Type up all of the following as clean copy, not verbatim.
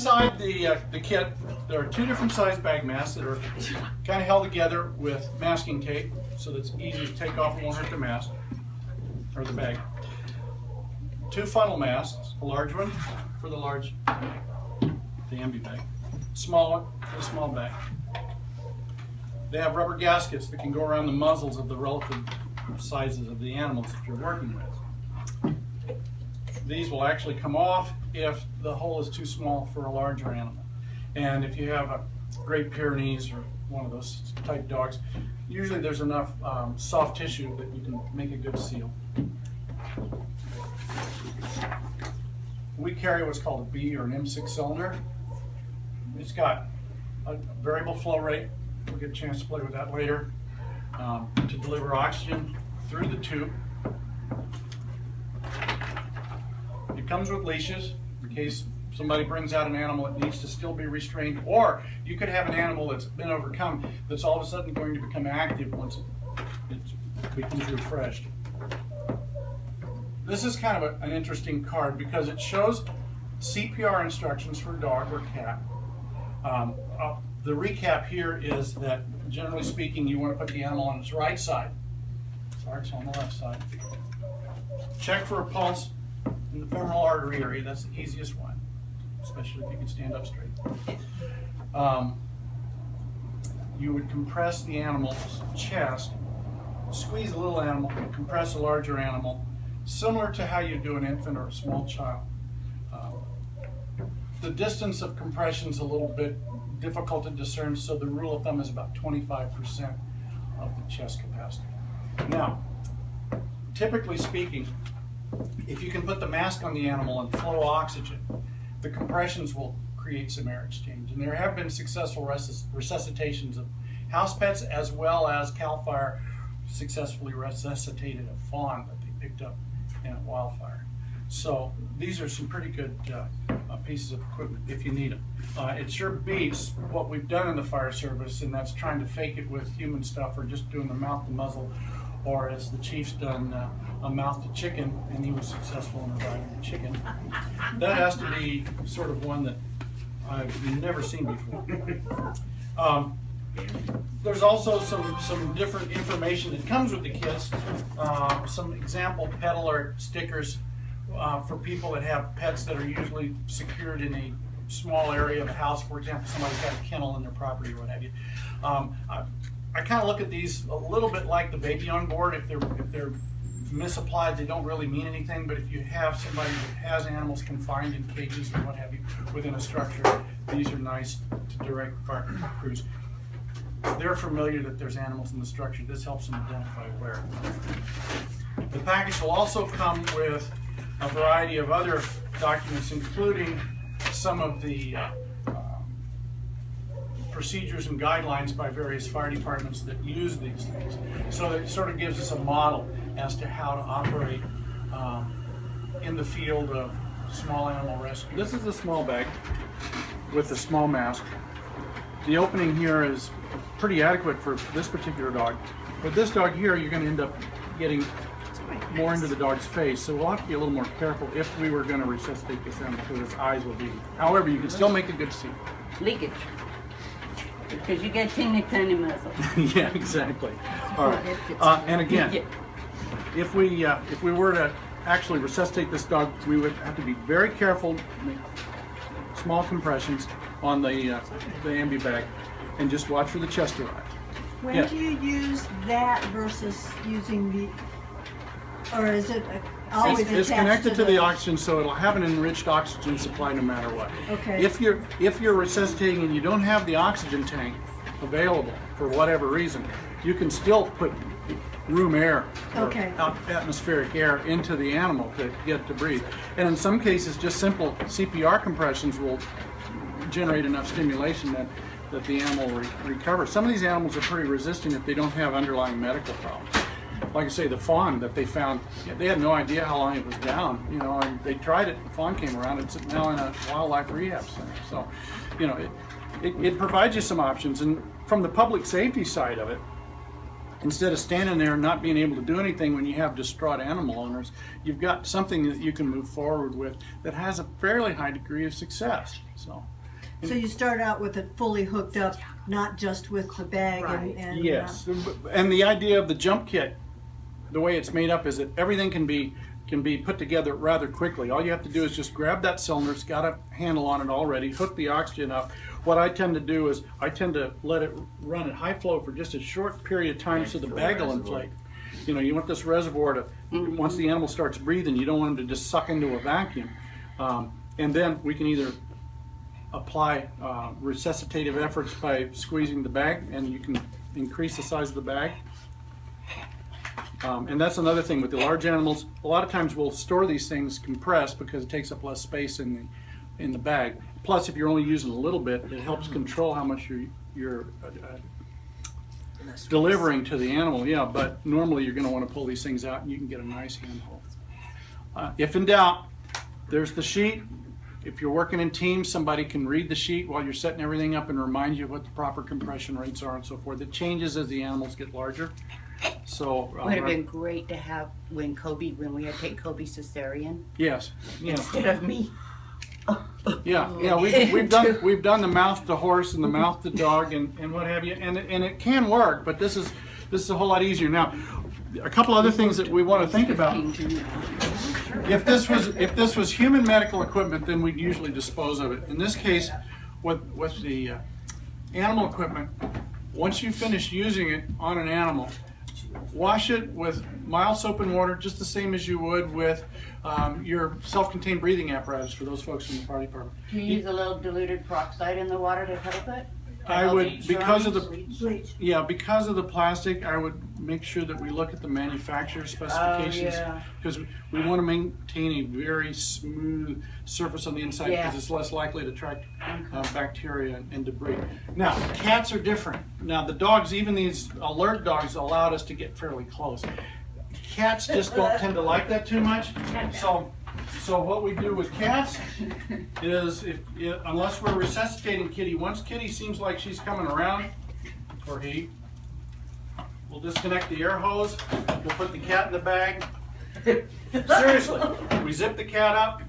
Inside the kit, there are 2 different size bag masks that are kind of held together with masking tape, so that it's easy to take off and won't hurt the mask or the bag. 2 funnel masks, a large one for the large bag, the ambi bag, small one for the small bag. They have rubber gaskets that can go around the muzzles of the relative sizes of the animals that you're working with. These will actually come off if the hole is too small for a larger animal. And if you have a Great Pyrenees or one of those type dogs, usually there's enough soft tissue that you can make a good seal. We carry what's called a B or an M6 cylinder. It's got a variable flow rate. We'll get a chance to play with that later. To deliver oxygen through the tube. It comes with leashes in case somebody brings out an animal that needs to still be restrained, or you could have an animal that's been overcome that's all of a sudden going to become active once it becomes refreshed. This is kind of an interesting card because it shows CPR instructions for a dog or cat. The recap here is that, generally speaking, you want to put the animal on its right side. Heart's on the left side. Check for a pulse in the femoral artery area. That's the easiest one, especially if you can stand up straight. You would compress the animal's chest, squeeze a little animal, compress a larger animal, similar to how you do an infant or a small child. The distance of compression is a little bit difficult to discern, so the rule of thumb is about 25% of the chest capacity. Now, typically speaking, if you can put the mask on the animal and flow oxygen, the compressions will create some air exchange. And there have been successful resuscitations of house pets, as well as CAL FIRE successfully resuscitated a fawn that they picked up in a wildfire. So these are some pretty good pieces of equipment if you need them. It sure beats what we've done in the fire service, and that's trying to fake it with human stuff or just doing the mouth to muzzle, or as the chief's done, a mouth to chicken, and he was successful in reviving the chicken. That has to be sort of one that I've never seen before. There's also some different information that comes with the kits, some example pet alert stickers for people that have pets that are usually secured in a small area of a house. For example, somebody's got a kennel in their property or what have you. I kind of look at these a little bit like the baby on board. If they're misapplied, they don't really mean anything, but if you have somebody that has animals confined in cages or what have you within a structure, these are nice to direct fire crews. They're familiar that there's animals in the structure. This helps them identify where. The package will also come with a variety of other documents, including some of the procedures and guidelines by various fire departments that use these things. So it sort of gives us a model as to how to operate in the field of small animal rescue. This is a small bag with a small mask. The opening here is pretty adequate for this particular dog. But this dog here, you're going to end up getting more into the dog's face, so we'll have to be a little more careful if we were going to resuscitate this animal, because its eyes will be. However, you can still make a good seal. Leakage. Because you get teeny tiny muzzle. Yeah, exactly. All right. And again, if we were to actually resuscitate this dog, we would have to be very careful, make small compressions on the ambi bag, and just watch for the chest to rise. When do you use that versus using the, or is it always attached? It's connected to the oxygen, so it'll have an enriched oxygen supply no matter what. Okay. If you're resuscitating and you don't have the oxygen tank available for whatever reason, you can still put room air or atmospheric air into the animal to get to breathe. And in some cases, just simple CPR compressions will generate enough stimulation that the animal will recover. Some of these animals are pretty resistant if they don't have underlying medical problems. Like I say, the fawn that they found, they had no idea how long it was down, and they tried it, the fawn came around, it's now in a wildlife rehab center. So, it provides you some options. And from the public safety side of it, instead of standing there and not being able to do anything when you have distraught animal owners, you've got something that you can move forward with that has a fairly high degree of success. So you start out with it fully hooked up, not just with the bag and yes, and the idea of the jump kit, the way it's made up, is that everything can be put together rather quickly. All you have to do is just grab that cylinder. It's got a handle on it already. Hook the oxygen up. What I tend to do is I tend to let it run at high flow for just a short period of time so the bag will inflate. You know, you want this reservoir to, once the animal starts breathing, you don't want him to just suck into a vacuum. And then we can either apply resuscitative efforts by squeezing the bag, and you can increase the size of the bag. And that's another thing with the large animals. A lot of times we'll store these things compressed because it takes up less space in the bag. Plus, if you're only using a little bit, it helps control how much you're delivering to the animal. Yeah, but normally you're going to want to pull these things out, and you can get a nice handhold. If in doubt, there's the sheet. If you're working in teams, somebody can read the sheet while you're setting everything up and remind you what the proper compression rates are and so forth. It changes as the animals get larger. So Would have been great to have when we had to take Kobe cesarean yes, instead of me. yeah. We've done the mouth to horse and the mouth to dog and what have you, and it can work, but this is a whole lot easier. Now, a couple other things that we want to think about. If this was human medical equipment, then we'd usually dispose of it. In this case, with the animal equipment, once you finish using it on an animal, wash it with mild soap and water, just the same as you would with your self-contained breathing apparatus for those folks in the fire department. Do you use a little diluted peroxide in the water to help it? I would, because of the bleach. yeah, because of the plastic, I would make sure that we look at the manufacturer specifications, because we want to maintain a very smooth surface on the inside because it's less likely to attract bacteria and debris. Now, cats are different. Now, the dogs, even these alert dogs, allowed us to get fairly close. Cats just don't tend to like that too much. So what we do with cats is, unless we're resuscitating Kitty, once Kitty seems like she's coming around, or he, we'll disconnect the air hose, we'll put the cat in the bag. Seriously, we zip the cat up,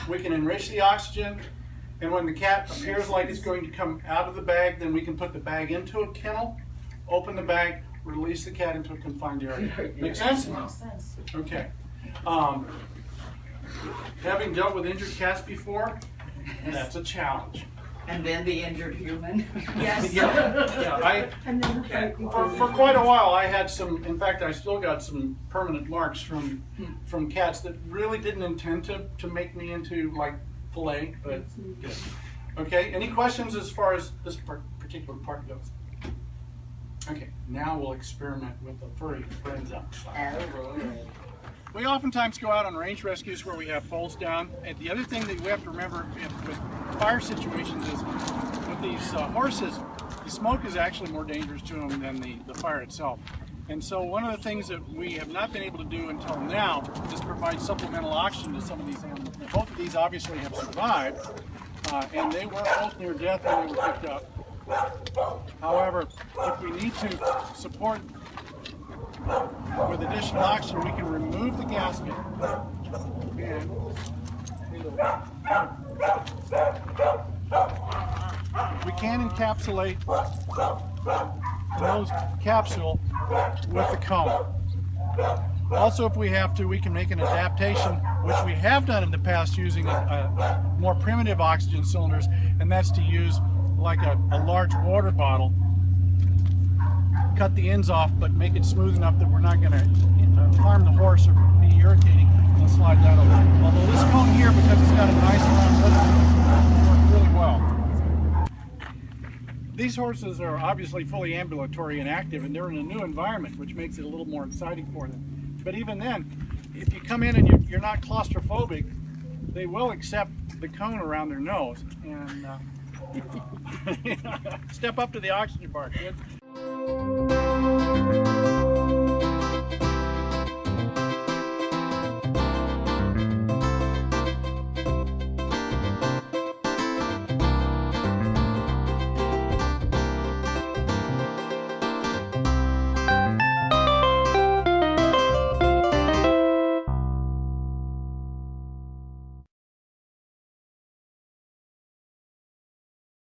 we can enrich the oxygen, and when the cat appears like it's going to come out of the bag, then we can put the bag into a kennel, open the bag, release the cat into a confined area. Make sense? Makes sense. Okay. Having dealt with injured cats before, that's a challenge. And then the injured human. Yes. Yeah. For quite a while, I had some. In fact, I still got some permanent marks from cats that really didn't intend to make me into like fillet, but good. Okay. Any questions as far as this particular part goes? Okay. Now we'll experiment with the furry friends outside. We oftentimes go out on range rescues where we have folds down. And the other thing that we have to remember with fire situations is with these horses, the smoke is actually more dangerous to them than the fire itself. And so one of the things that we have not been able to do until now is provide supplemental oxygen to some of these animals. Both of these obviously have survived, and they were both near death when they were picked up. However, if we need to support with additional oxygen, we can remove the gasket and we can encapsulate the nose capsule with the cone. Also, if we have to, we can make an adaptation, which we have done in the past using more primitive oxygen cylinders, and that's to use like a large water bottle, cut the ends off, but make it smooth enough that we're not going to harm the horse or be irritating, and slide that over. Although this cone here, because it's got a nice round lip, works really well. These horses are obviously fully ambulatory and active, and they're in a new environment, which makes it a little more exciting for them. But even then, if you come in and you're not claustrophobic, they will accept the cone around their nose and step up to the oxygen bar, kids.